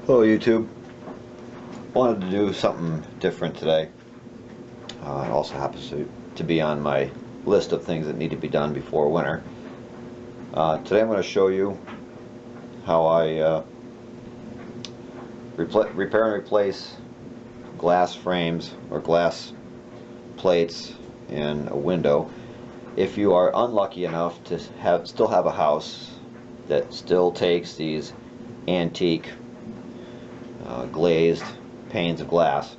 Hello YouTube. Wanted to do something different today. It also happens to be on my list of things that need to be done before winter. Today I'm going to show you how I repair and replace glass frames or glass plates in a window if you are unlucky enough to still have a house that still takes these antique glazed panes of glass.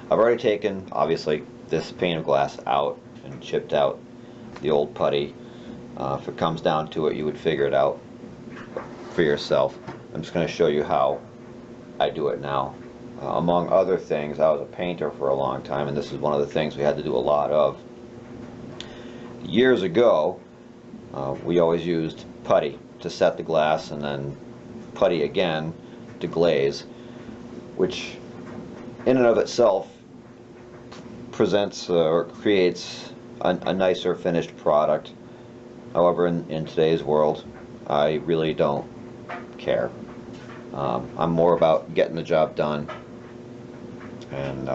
I've already taken, obviously, this pane of glass out and chipped out the old putty. If it comes down to it, you would figure it out for yourself. I'm just going to show you how I do it now. Among other things, I was a painter for a long time, and this is one of the things we had to do a lot of. Years ago, we always used putty to set the glass and then putty again to glaze, which in and of itself presents or creates a nicer finished product. However, in today's world, I really don't care. I'm more about getting the job done and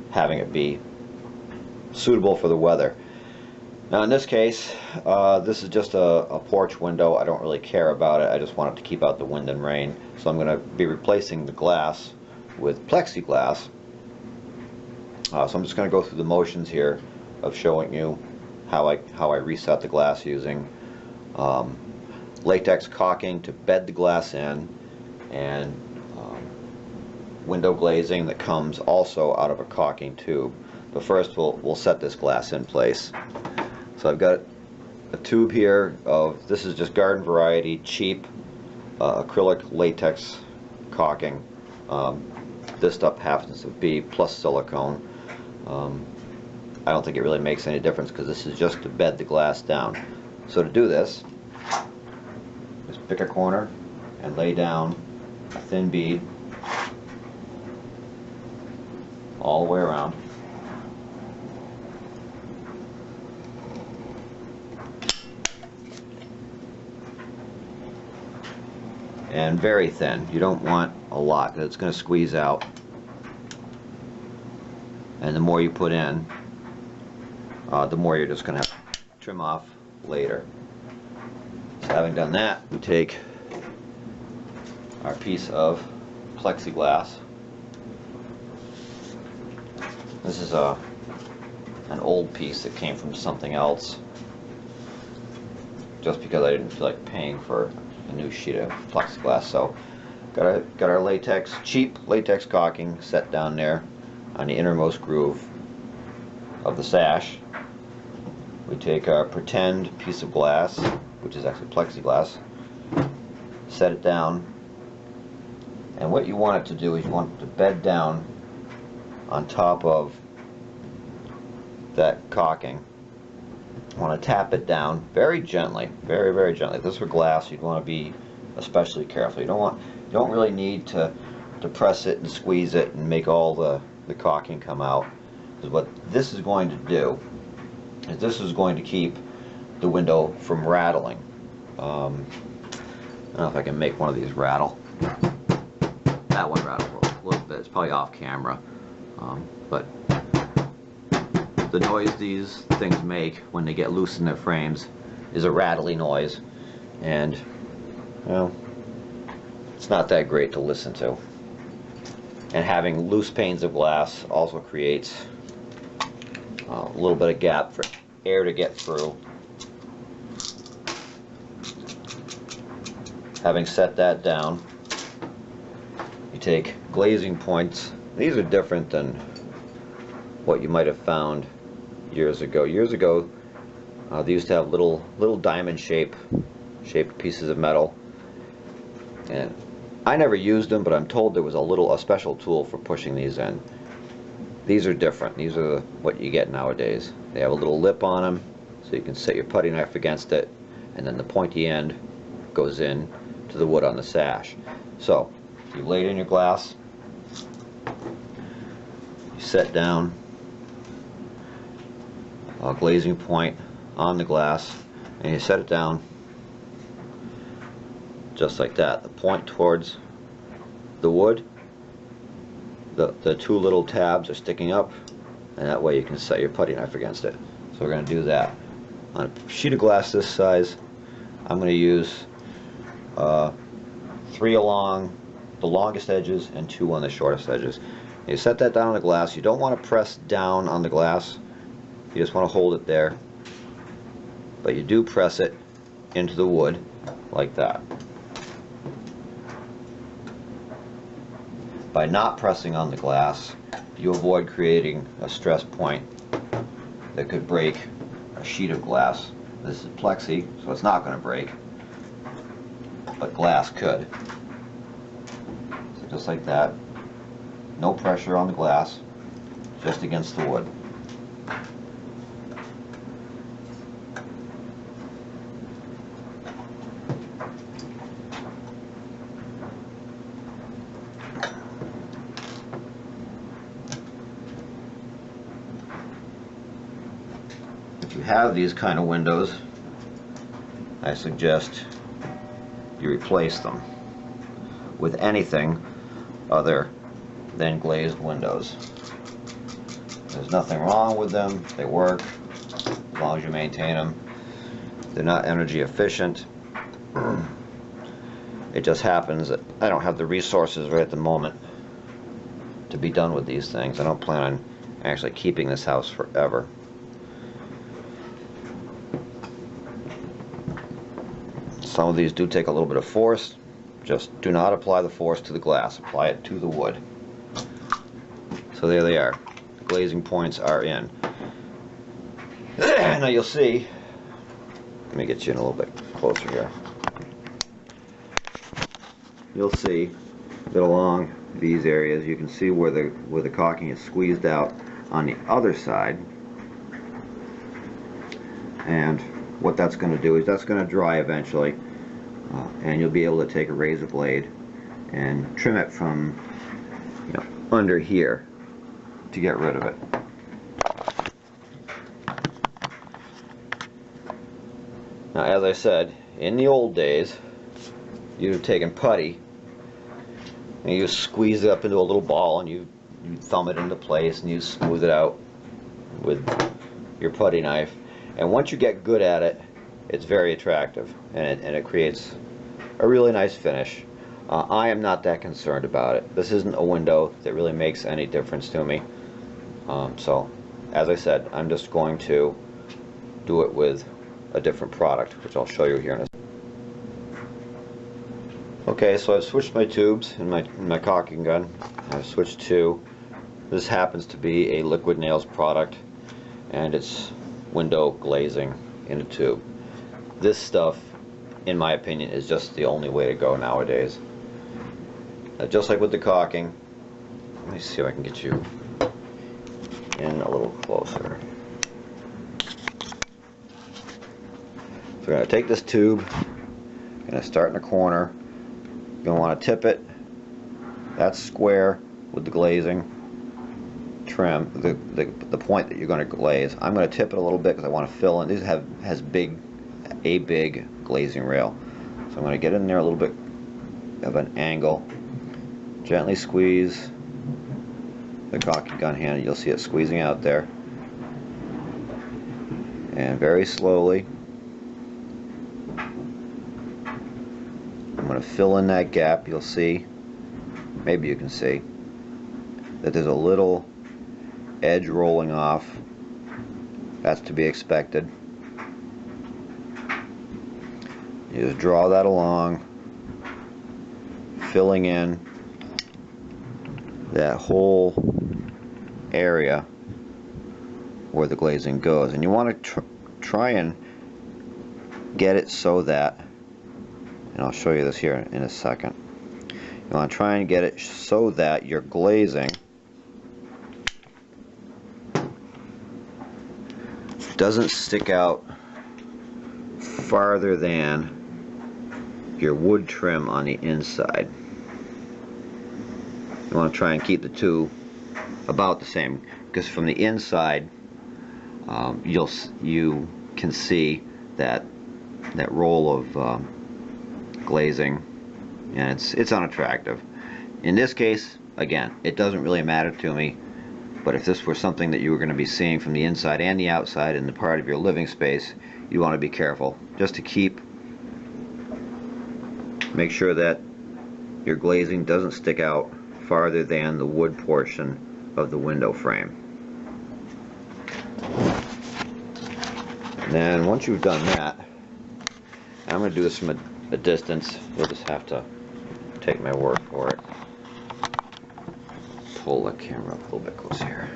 having it be suitable for the weather. Now in this case, this is just a porch window. I don't really care about it. I just want it to keep out the wind and rain. So I'm going to be replacing the glass with plexiglass. So I'm just going to go through the motions here of showing you how I reset the glass using latex caulking to bed the glass in, and window glazing that comes also out of a caulking tube. But first we'll set this glass in place. So I've got a tube here of, this is just garden variety, cheap acrylic latex caulking. This stuff happens to be plus silicone. I don't think it really makes any difference because this is just to bed the glass down. So to do this, just pick a corner and lay down a thin bead all the way around. And very thin. You don't want a lot because it's going to squeeze out. And the more you put in, the more you're just going to have to trim off later. So having done that, we take our piece of plexiglass. This is an old piece that came from something else, just because I didn't feel like paying for a new sheet of plexiglass. So got our latex, cheap latex caulking set down there on the innermost groove of the sash. We take our pretend piece of glass, which is actually plexiglass, set it down, and what you want it to do is you want it to bed down on top of that caulking. You want to tap it down very gently, very, very gently. If this were glass, you'd want to be especially careful. You don't really need to press it and squeeze it and make all the caulking come out. Because what this is going to do is this is going to keep the window from rattling. I don't know if I can make one of these rattle. That one rattled a little bit. It's probably off camera, but the noise these things make when they get loose in their frames is a rattly noise, and well, it's not that great to listen to. And having loose panes of glass also creates a little bit of gap for air to get through. Having set that down, you take glazing points. These are different than what you might have found years ago. Years ago, they used to have little diamond shaped pieces of metal, and I never used them, but I'm told there was a special tool for pushing these in. These are different. These are what you get nowadays. They have a little lip on them, so you can set your putty knife against it, and then the pointy end goes in to the wood on the sash. So you laid in your glass, you set down a glazing point on the glass, and you set it down just like that. The point towards the wood, the two little tabs are sticking up, and that way you can set your putty knife against it. So we're going to do that. On a sheet of glass this size, I'm going to use 3 along the longest edges and 2 on the shortest edges. And you set that down on the glass. You don't want to press down on the glass. You just want to hold it there. But you do press it into the wood like that. By not pressing on the glass, you avoid creating a stress point that could break a sheet of glass. This is plexi, so it's not going to break, but glass could. So just like that, no pressure on the glass, just against the wood. If you have these kind of windows, I suggest you replace them with anything other than glazed windows. There's nothing wrong with them. They work as long as you maintain them. They're not energy efficient. It just happens that I don't have the resources right at the moment to be done with these things. I don't plan on actually keeping this house forever. Some of these do take a little bit of force. Just do not apply the force to the glass. Apply it to the wood. So there they are. The glazing points are in. Now you'll see, let me get you in a little bit closer here. You'll see that along these areas you can see where the caulking is squeezed out on the other side. And what that's going to do is that's going to dry eventually, and you'll be able to take a razor blade and trim it from under here to get rid of it. Now, as I said, in the old days, you'd have taken putty and you squeeze it up into a little ball and you thumb it into place and you smooth it out with your putty knife. And once you get good at it, it's very attractive, and it creates a really nice finish. I am not that concerned about it. This isn't a window that really makes any difference to me. So, as I said, I'm just going to do it with a different product, which I'll show you here in a second. Okay, so I've switched my tubes in my caulking gun. I've switched to, this happens to be a liquid nails product, and it's window glazing in a tube. This stuff, in my opinion, is just the only way to go nowadays. Just like with the caulking, let me see if I can get you in a little closer. So we're going to take this tube, going to start in the corner. You're going to want to tip it. That's square with the glazing. Trim the point that you're going to glaze. I'm going to tip it a little bit because I want to fill in. This has a big glazing rail, so I'm going to get in there a little bit of an angle. Gently squeeze the caulking gun handle. You'll see it squeezing out there, and very slowly I'm going to fill in that gap. You'll see, maybe you can see that there's a little edge rolling off. That's to be expected. You just draw that along, filling in that whole area where the glazing goes. And you want to try and get it so that, and I'll show you this here in a second, you want to try and get it so that your glazing doesn't stick out farther than your wood trim on the inside. You want to try and keep the two about the same, because from the inside you can see that roll of glazing and it's unattractive. In this case, again, it doesn't really matter to me, but if this were something that you were going to be seeing from the inside and the outside in the part of your living space, you want to be careful just to make sure that your glazing doesn't stick out farther than the wood portion of the window frame. And then once you've done that, I'm going to do this from a distance. You'll just have to take my word for it. Pull the camera up a little bit closer here.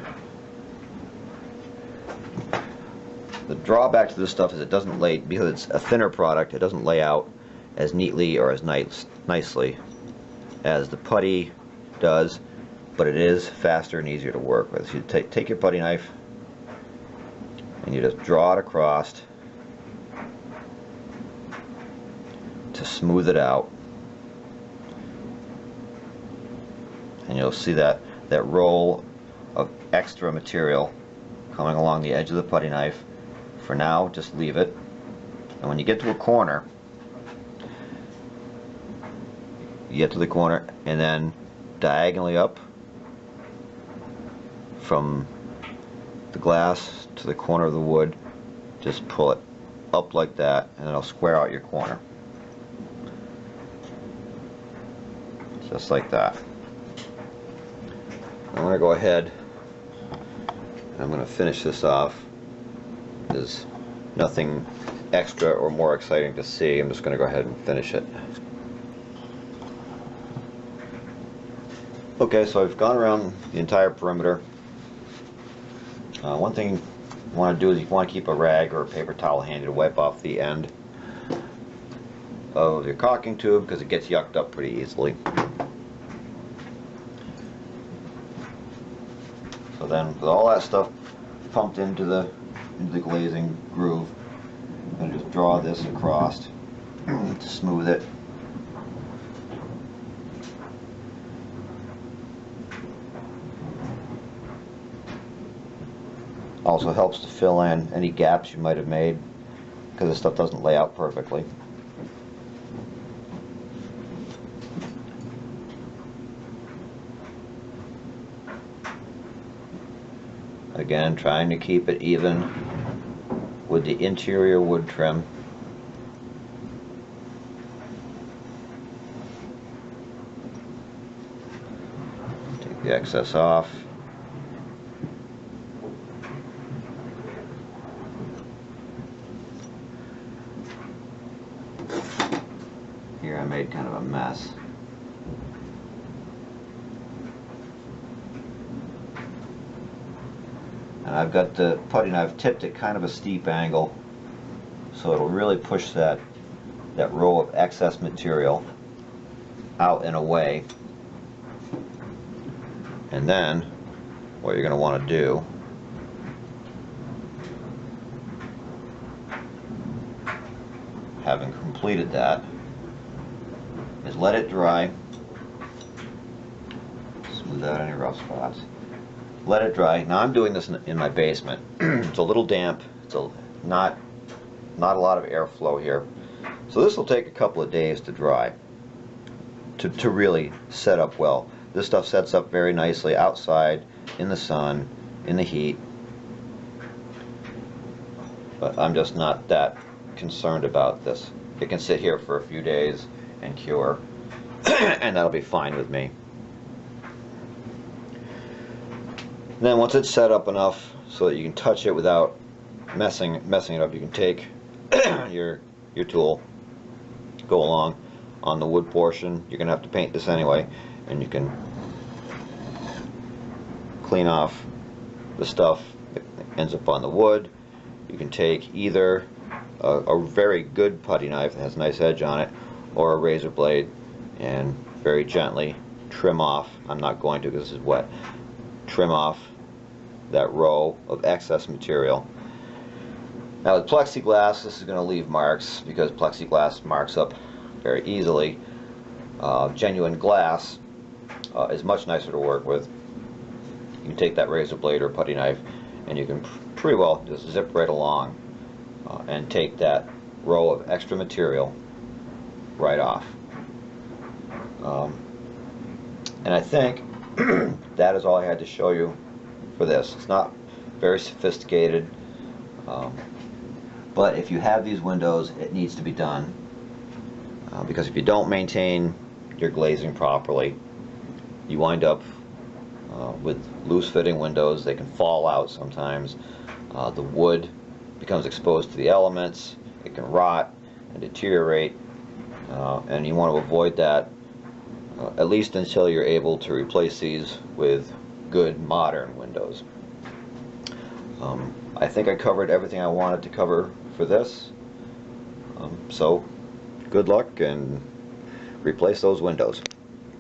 The drawback to this stuff is it doesn't lay, because it's a thinner product, it doesn't lay out as neatly or as nicely as the putty does, but it is faster and easier to work with. So you take your putty knife and you just draw it across to smooth it out, and you'll see that roll of extra material coming along the edge of the putty knife. For now, just leave it, and when you get to a corner, you get to the corner, and then diagonally up from the glass to the corner of the wood, just pull it up like that, and it'll square out your corner. Just like that. I'm going to go ahead and I'm going to finish this off. There's nothing extra or more exciting to see. I'm just going to go ahead and finish it. Okay, so I've gone around the entire perimeter. One thing you want to do is you want to keep a rag or a paper towel handy to wipe off the end of your caulking tube, because it gets yucked up pretty easily. So then, with all that stuff pumped into the glazing groove, I'm going to just draw this across to smooth it. Also helps to fill in any gaps you might have made, because this stuff doesn't lay out perfectly. Again, trying to keep it even with the interior wood trim. Take the excess off. Here I made kind of a mess. And I've got the putty knife tipped at kind of a steep angle, so it'll really push that row of excess material out and away. And then what you're going to want to do having completed that, is let it dry. Smooth out any rough spots. Let it dry. Now I'm doing this in my basement. It's a little damp. It's not a lot of airflow here. So this will take a couple of days to dry, to really set up well. This stuff sets up very nicely outside, in the sun, in the heat. But I'm just not that concerned about this. It can sit here for a few days and cure, and that'll be fine with me. Then once it's set up enough so that you can touch it without messing it up, you can take your tool, go along on the wood portion. You're gonna have to paint this anyway, and you can clean off the stuff that ends up on the wood. You can take either a very good putty knife that has a nice edge on it, or a razor blade, and very gently trim off. I'm not going to because this is wet. Trim off that row of excess material. Now with plexiglass, this is going to leave marks, because plexiglass marks up very easily. Genuine glass is much nicer to work with. You can take that razor blade or putty knife and you can pretty well just zip right along and take that row of extra material right off. And I think that is all I had to show you for this. It's not very sophisticated, but if you have these windows, it needs to be done, because if you don't maintain your glazing properly, you wind up with loose fitting windows. They can fall out sometimes. The wood becomes exposed to the elements. It can rot and deteriorate, and you want to avoid that, at least until you're able to replace these with good modern windows. I think I covered everything I wanted to cover for this, so good luck and replace those windows.